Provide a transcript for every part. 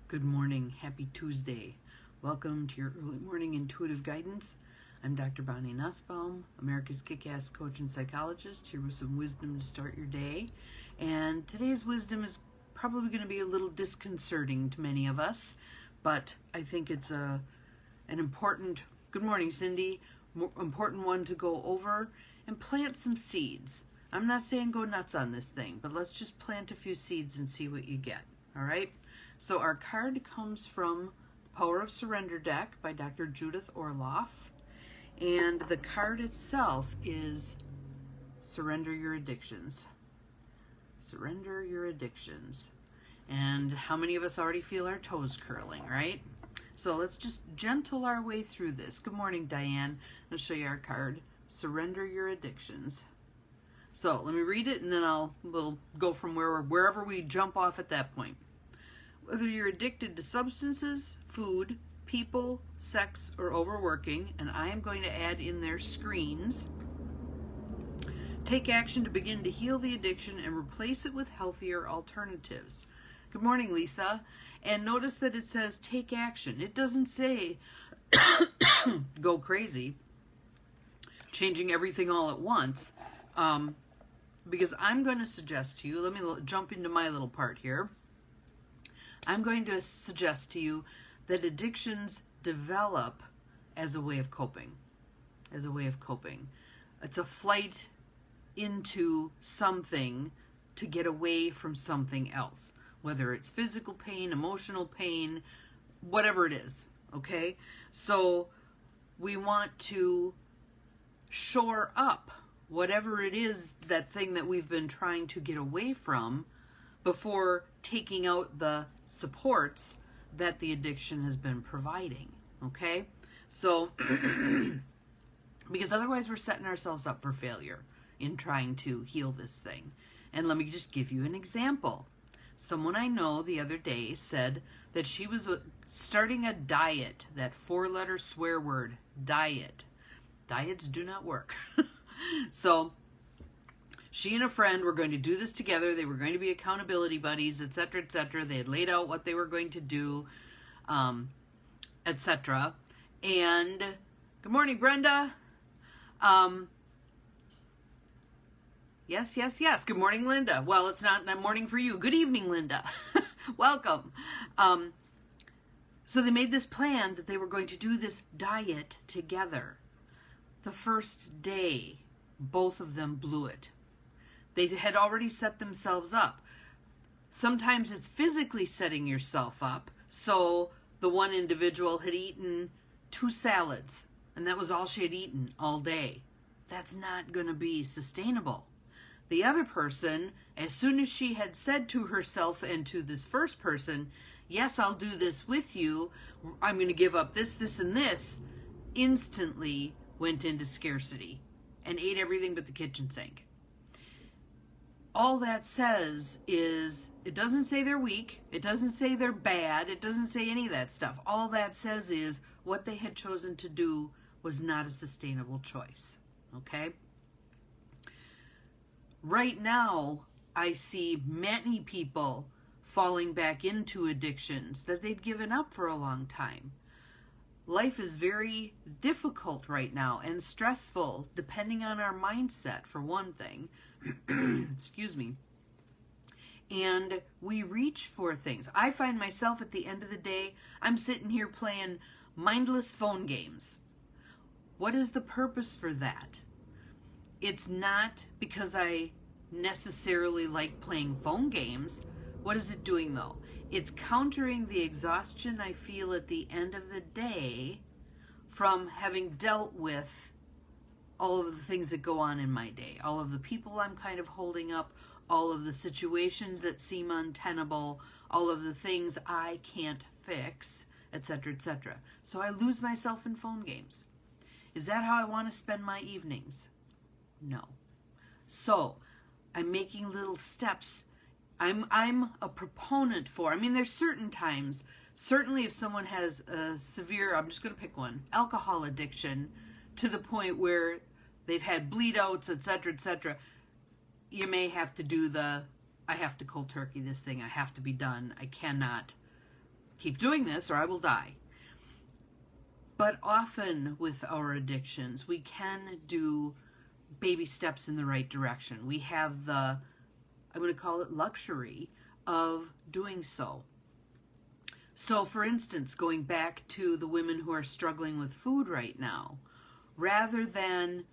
Good morning. Happy Tuesday. Welcome to your early morning intuitive guidance. I'm Dr. Bonnie Nussbaum, America's kick-ass coach and psychologist, here with some wisdom to start your day. And today's wisdom is probably going to be a little disconcerting to many of us, but I think it's an important, good morning, Cindy, important one to go over and plant some seeds. I'm not saying go nuts on this thing, but let's just plant a few seeds and see what you get. All right? So our card comes from the Power of Surrender deck by Dr. Judith Orloff. And the card itself is Surrender Your Addictions. Surrender your addictions. And how many of us already feel our toes curling, right? So let's just gentle our way through this. Good morning, Diane. I'll show you our card. Surrender your addictions. So let me read it and then we'll go from wherever we jump off at that point. Whether you're addicted to substances, food, people, sex, or overworking, and I am going to add in there screens, take action to begin to heal the addiction and replace it with healthier alternatives. Good morning, Lisa. And notice that it says take action. It doesn't say go crazy, changing everything all at once. Because I'm going to suggest to you, let me jump into my little part here. I'm going to suggest to you that addictions develop as a way of coping. As a way of coping. It's a flight into something to get away from something else. Whether it's physical pain, emotional pain, whatever it is. Okay? So we want to shore up whatever it is, that thing that we've been trying to get away from, before taking out the supports that the addiction has been providing, okay? So, because otherwise we're setting ourselves up for failure in trying to heal this thing. And let me just give you an example. Someone I know the other day said that she was starting a diet, that 4-letter swear word, diet. Diets do not work. So, she and a friend were going to do this together. They were going to be accountability buddies, etc., etc. They had laid out what they were going to do, etc. And good morning, Brenda. Yes. Good morning, Linda. Well, it's not morning for you. Good evening, Linda. Welcome. So they made this plan that they were going to do this diet together. The first day, both of them blew it. They had already set themselves up. Sometimes it's physically setting yourself up. So the one individual had eaten 2 salads, and that was all she had eaten all day. That's not going to be sustainable. The other person, as soon as she had said to herself and to this first person, yes, I'll do this with you, I'm going to give up this, this, and this, instantly went into scarcity and ate everything but the kitchen sink. All that says is, it doesn't say they're weak, it doesn't say they're bad, it doesn't say any of that stuff. All that says is what they had chosen to do was not a sustainable choice. Okay? Right now, I see many people falling back into addictions that they'd given up for a long time. Life is very difficult right now and stressful, depending on our mindset, for one thing. Excuse me. And we reach for things. I find myself at the end of the day, I'm sitting here playing mindless phone games. What is the purpose for that? It's not because I necessarily like playing phone games. What is it doing though? It's countering the exhaustion I feel at the end of the day from having dealt with all of the things that go on in my day, all of the people I'm kind of holding up, all of the situations that seem untenable, all of the things I can't fix, etc., etc. So I lose myself in phone games. Is that how I want to spend my evenings? No. So I'm making little steps. I'm a proponent for, there's certain times, certainly if someone has a severe, I'm just going to pick one, alcohol addiction, to the point where they've had bleed outs, etc., etc., you may have to do I have to cold turkey this thing, I have to be done, I cannot keep doing this or I will die. But often with our addictions, we can do baby steps in the right direction. We have the, I'm going to call it luxury of doing so. So for instance, going back to the women who are struggling with food right now, rather than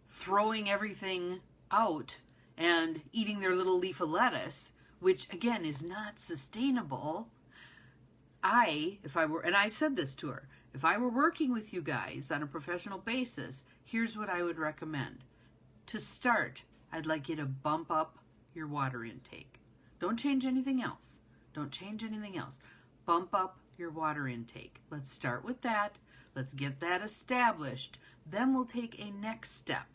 throwing everything out and eating their little leaf of lettuce, which again is not sustainable, if I were, and I said this to her, if I were working with you guys on a professional basis, here's what I would recommend. To start, I'd like you to bump up your water intake. Don't change anything else. Don't change anything else. Bump up your water intake. Let's start with that. Let's get that established. Then we'll take a next step.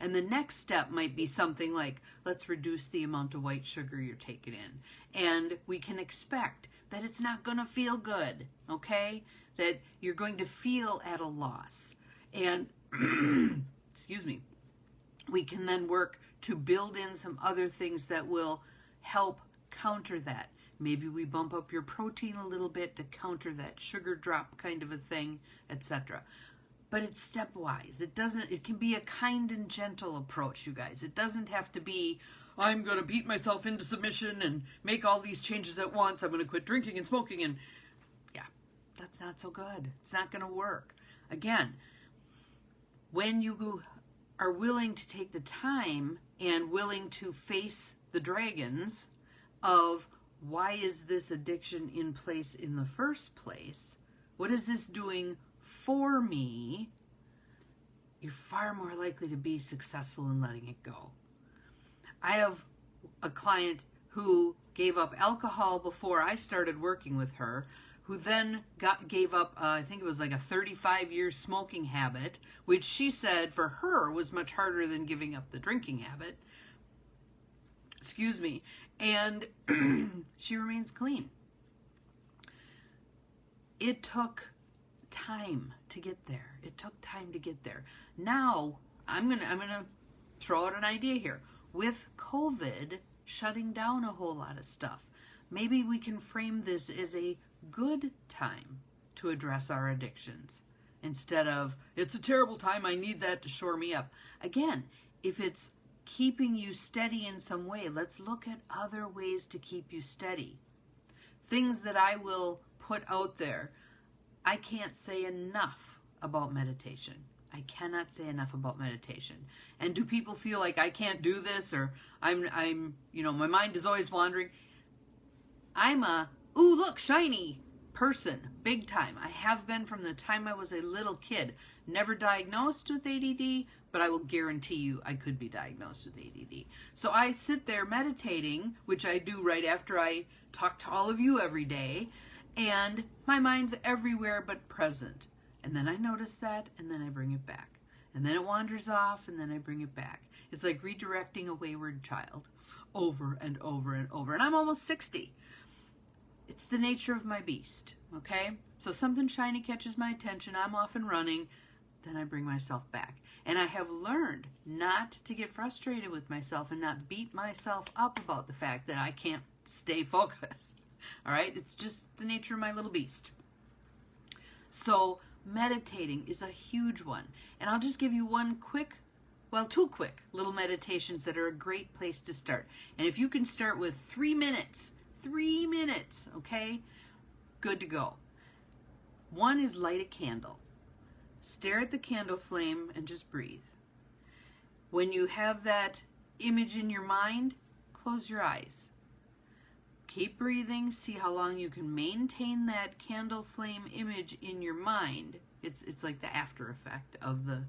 And the next step might be something like, let's reduce the amount of white sugar you're taking in. And we can expect that it's not going to feel good, okay? That you're going to feel at a loss. And, excuse me, we can then work to build in some other things that will help counter that. Maybe we bump up your protein a little bit to counter that sugar drop kind of a thing, etc. But it's stepwise. It can be a kind and gentle approach, you guys. It doesn't have to be, I'm going to beat myself into submission and make all these changes at once. I'm going to quit drinking and smoking. And yeah, that's not so good. It's not going to work. Again, when you are willing to take the time and willing to face the dragons of why is this addiction in place in the first place? What is this doing for me? You're far more likely to be successful in letting it go. I have a client who gave up alcohol before I started working with her, who then gave up, I think it was like a 35-year smoking habit, which she said for her was much harder than giving up the drinking habit. Excuse me. And she remains clean. It took time to get there. It took time to get there. Now, I'm gonna throw out an idea here. With COVID shutting down a whole lot of stuff, maybe we can frame this as a good time to address our addictions instead of, it's a terrible time, I need that to shore me up. Again, if it's keeping you steady in some way, let's look at other ways to keep you steady. Things that I will put out there. I can't say enough about meditation. I cannot say enough about meditation. And do people feel like I can't do this, or I'm my mind is always wandering? I'm a, ooh, look, shiny person, big time. I have been from the time I was a little kid. Never diagnosed with ADD, but I will guarantee you I could be diagnosed with ADD. So I sit there meditating, which I do right after I talk to all of you every day, and my mind's everywhere but present. And then I notice that, and then I bring it back. And then it wanders off, and then I bring it back. It's like redirecting a wayward child over and over and over. And I'm almost 60. It's the nature of my beast, okay? So something shiny catches my attention, I'm off and running, then I bring myself back. And I have learned not to get frustrated with myself and not beat myself up about the fact that I can't stay focused. All right? It's just the nature of my little beast. So meditating is a huge one. And I'll just give you two quick little meditations that are a great place to start. And if you can start with 3 minutes, okay? Good to go. One is light a candle. Stare at the candle flame and just breathe. When you have that image in your mind, close your eyes. Keep breathing. See how long you can maintain that candle flame image in your mind. It's like the after effect of the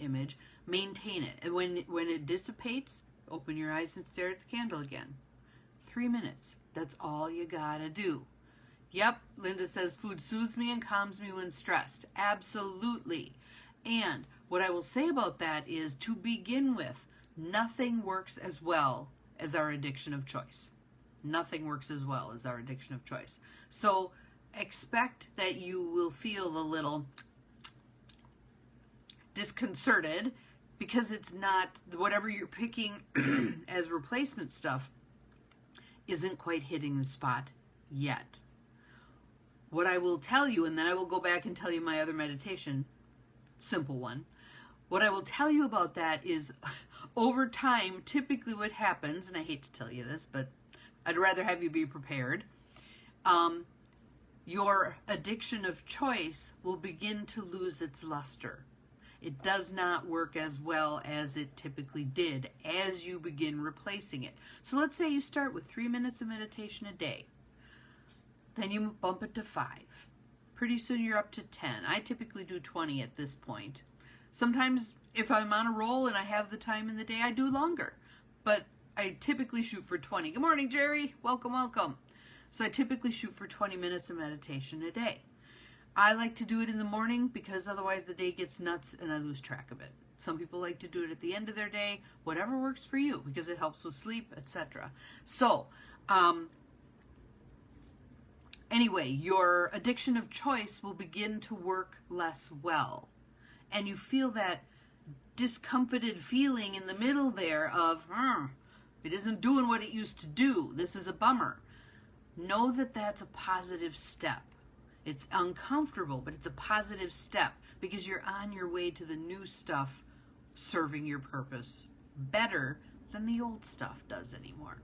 image. Maintain it. And when it dissipates, open your eyes and stare at the candle again. 3 minutes. That's all you gotta do. Yep, Linda says food soothes me and calms me when stressed. Absolutely. And what I will say about that is, to begin with, nothing works as well as our addiction of choice. Nothing works as well as our addiction of choice. So expect that you will feel a little disconcerted because it's not, whatever you're picking as replacement stuff isn't quite hitting the spot yet. What I will tell you, and then I will go back and tell you my other meditation, simple one. What I will tell you about that is over time, typically what happens, and I hate to tell you this, but I'd rather have you be prepared. Your addiction of choice will begin to lose its luster. It does not work as well as it typically did as you begin replacing it. So let's say you start with 3 minutes of meditation a day. Then you bump it to 5. Pretty soon you're up to 10. I typically do 20 at this point. Sometimes if I'm on a roll and I have the time in the day, I do longer. But I typically shoot for 20. Good morning, Jerry. Welcome, welcome. So I typically shoot for 20 minutes of meditation a day. I like to do it in the morning because otherwise the day gets nuts and I lose track of it. Some people like to do it at the end of their day, whatever works for you, because it helps with sleep, etc. So, anyway, your addiction of choice will begin to work less well. And you feel that discomforted feeling in the middle there of, it isn't doing what it used to do. This is a bummer. Know that that's a positive step. It's uncomfortable, but it's a positive step because you're on your way to the new stuff serving your purpose better than the old stuff does anymore.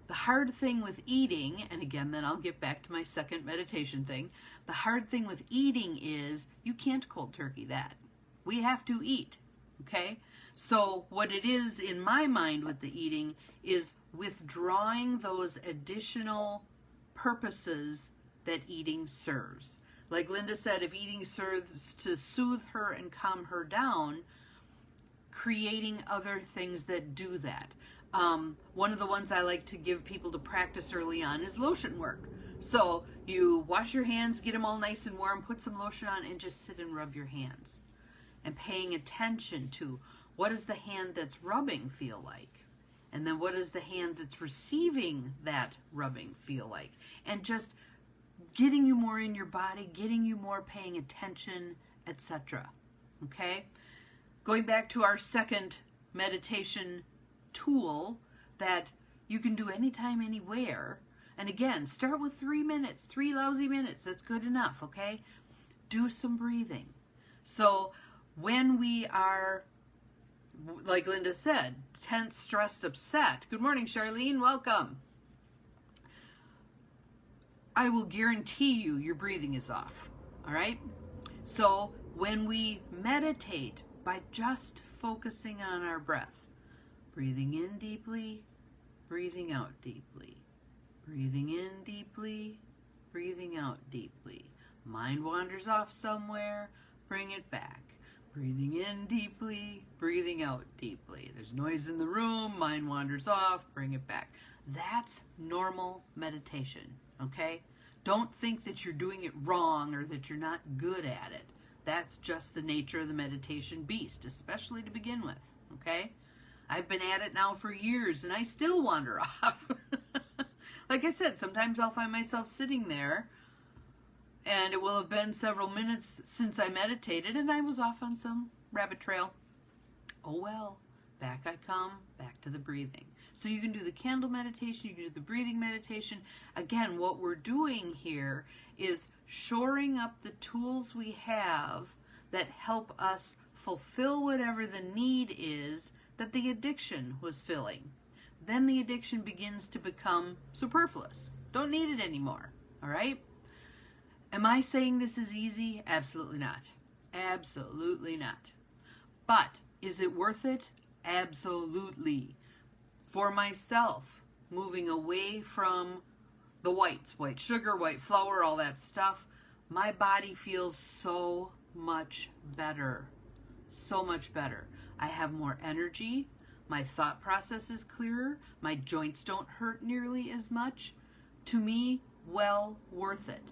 The hard thing with eating, and again, then I'll get back to my second meditation thing. The hard thing with eating is you can't cold turkey that. We have to eat, okay? So what it is in my mind with the eating is withdrawing those additional purposes that eating serves. Like Linda said, if eating serves to soothe her and calm her down, creating other things that do that. One of the ones I like to give people to practice early on is lotion work. So you wash your hands, get them all nice and warm, put some lotion on, and just sit and rub your hands. And paying attention to what does the hand that's rubbing feel like? And then what does the hand that's receiving that rubbing feel like? And just getting you more in your body, getting you more paying attention, etc. Okay? Going back to our second meditation tool that you can do anytime, anywhere. And again, start with 3 minutes, 3 lousy minutes. That's good enough, okay? Do some breathing. So when we are, like Linda said, tense, stressed, upset. Good morning, Charlene. Welcome. I will guarantee you your breathing is off, all right? So when we meditate by just focusing on our breath, breathing in deeply, breathing out deeply, breathing in deeply, breathing out deeply. Mind wanders off somewhere, bring it back. Breathing in deeply, breathing out deeply. There's noise in the room, mind wanders off, bring it back. That's normal meditation, okay? Don't think that you're doing it wrong or that you're not good at it. That's just the nature of the meditation beast, especially to begin with, okay? I've been at it now for years and I still wander off. Like I said, sometimes I'll find myself sitting there and it will have been several minutes since I meditated and I was off on some rabbit trail. Oh well, back I come, back to the breathing. So you can do the candle meditation, you can do the breathing meditation. Again, what we're doing here is shoring up the tools we have that help us fulfill whatever the need is that the addiction was filling. Then the addiction begins to become superfluous. Don't need it anymore, all right? Am I saying this is easy? Absolutely not. Absolutely not. But is it worth it? Absolutely. For myself, moving away from the whites, white sugar, white flour, all that stuff, my body feels so much better. So much better. I have more energy. My thought process is clearer. My joints don't hurt nearly as much. To me, well worth it.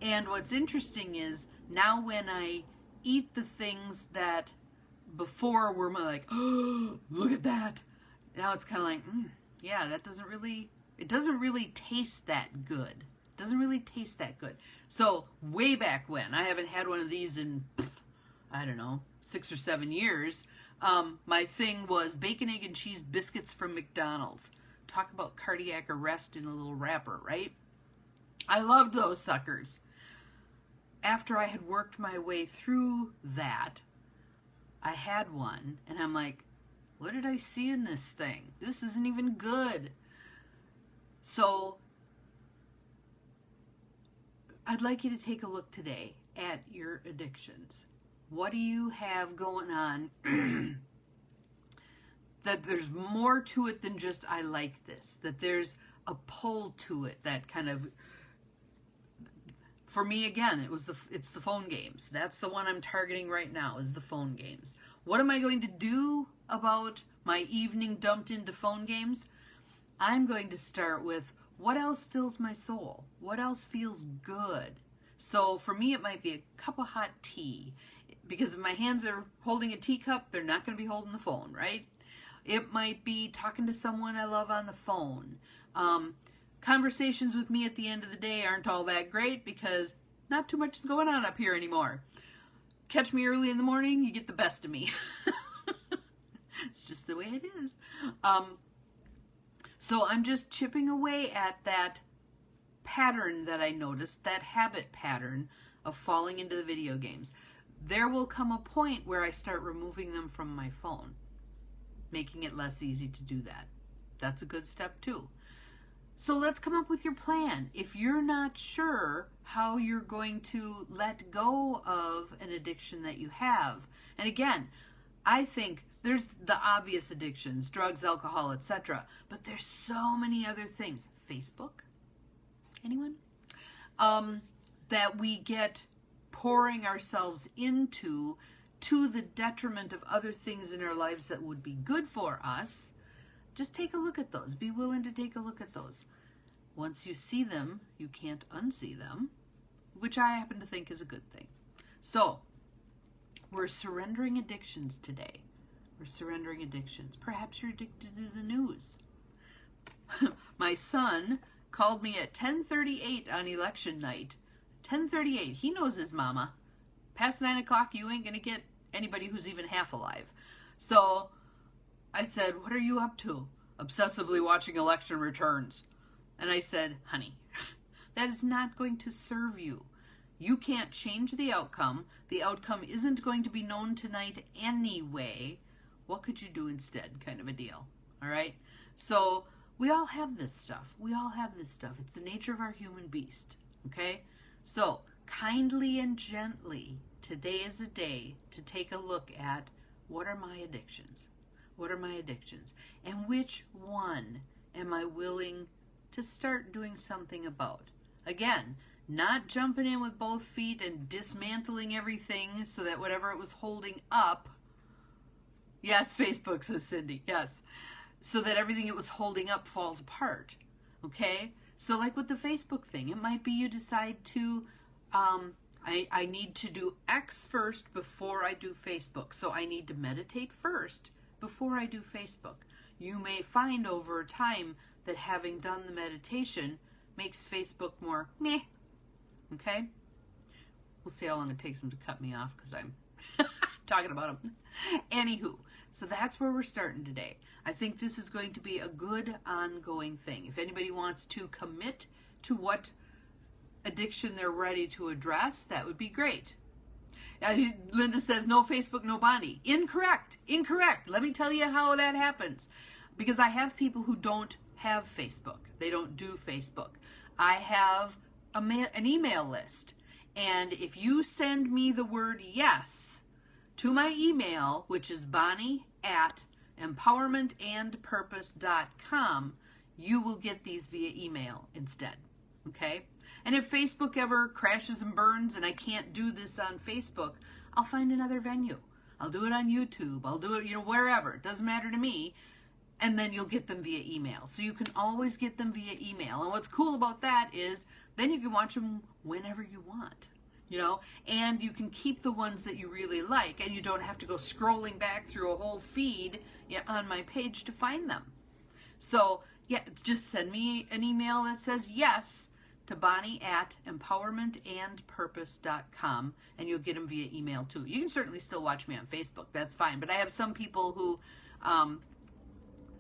And what's interesting is now when I eat the things that before were like, oh, look at that. Now it's kind of like, yeah, it doesn't really taste that good. It doesn't really taste that good. So way back when, I haven't had one of these in, I don't know, 6 or 7 years. My thing was bacon, egg, and cheese biscuits from McDonald's. Talk about cardiac arrest in a little wrapper, right? I loved those suckers. After I had worked my way through that, I had one, and I'm like, what did I see in this thing? This isn't even good. So I'd like you to take a look today at your addictions. What do you have going on that there's more to it than just I like this, that there's a pull to it, that kind of, for me again, it's the phone games. That's the one I'm targeting right now, is the phone games. What am I going to do about my evening dumped into phone games? I'm going to start with what else fills my soul? What else feels good? So for me, it might be a cup of hot tea, because if my hands are holding a teacup, they're not going to be holding the phone, right? It might be talking to someone I love on the phone. Conversations with me at the end of the day aren't all that great because not too much is going on up here anymore. Catch me early in the morning, you get the best of me. It's just the way it is. So I'm just chipping away at that pattern that I noticed, that habit pattern of falling into the video games. There will come a point where I start removing them from my phone, making it less easy to do that. That's a good step too. So let's come up with your plan. If you're not sure how you're going to let go of an addiction that you have, and again, I think there's the obvious addictions, drugs, alcohol, etc., but there's so many other things. Facebook? Anyone? That we get pouring ourselves into to the detriment of other things in our lives that would be good for us. Just take a look at those. Be willing to take a look at those. Once you see them, you can't unsee them, which I happen to think is a good thing. So, we're surrendering addictions today. We're surrendering addictions. Perhaps you're addicted to the news. My son called me at 10:38 on election night. 10:38. He knows his mama. Past 9 o'clock, you ain't going to get anybody who's even half alive. So I said, what are you up to? Obsessively watching election returns. And I said, honey, that is not going to serve you. You can't change the outcome. The outcome isn't going to be known tonight anyway. What could you do instead? Kind of a deal. All right? So we all have this stuff. We all have this stuff. It's the nature of our human beast. Okay? So kindly and gently, today is a day to take a look at what are my addictions? What are my addictions? And which one am I willing to start doing something about? Again, not jumping in with both feet and dismantling everything so that whatever it was holding up, yes, Facebook, says Cindy, yes, so that everything it was holding up falls apart, okay? So like with the Facebook thing, it might be you decide to, I need to do X first before I do Facebook. So I need to meditate first before I do Facebook. You may find over time that having done the meditation makes Facebook more meh, okay? We'll see how long it takes them to cut me off because I'm talking about them. Anywho, so that's where we're starting today. I think this is going to be a good ongoing thing. If anybody wants to commit to what addiction they're ready to address, that would be great. Linda says, no Facebook, no Bonnie. Incorrect. Incorrect. Let me tell you how that happens. Because I have people who don't have Facebook. They don't do Facebook. I have an email list. And if you send me the word yes to my email, which is bonnie@empowermentandpurpose.com, you will get these via email instead. Okay? And if Facebook ever crashes and burns and I can't do this on Facebook, I'll find another venue. I'll do it on YouTube. I'll do it, wherever. It doesn't matter to me. And then you'll get them via email. So you can always get them via email. And what's cool about that is then you can watch them whenever you want, and you can keep the ones that you really like, and you don't have to go scrolling back through a whole feed on my page to find them. So yeah, just send me an email that says yes to bonnie@empowermentandpurpose.com, and you'll get them via email too. You can certainly still watch me on Facebook. That's fine. But I have some people who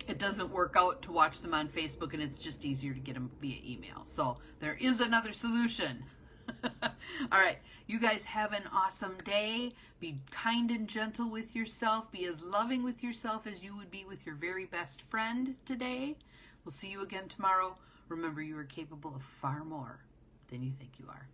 it doesn't work out to watch them on Facebook, and it's just easier to get them via email. So there is another solution. All right, you guys have an awesome day. Be kind and gentle with yourself. Be as loving with yourself as you would be with your very best friend today. We'll see you again tomorrow. Remember, you are capable of far more than you think you are.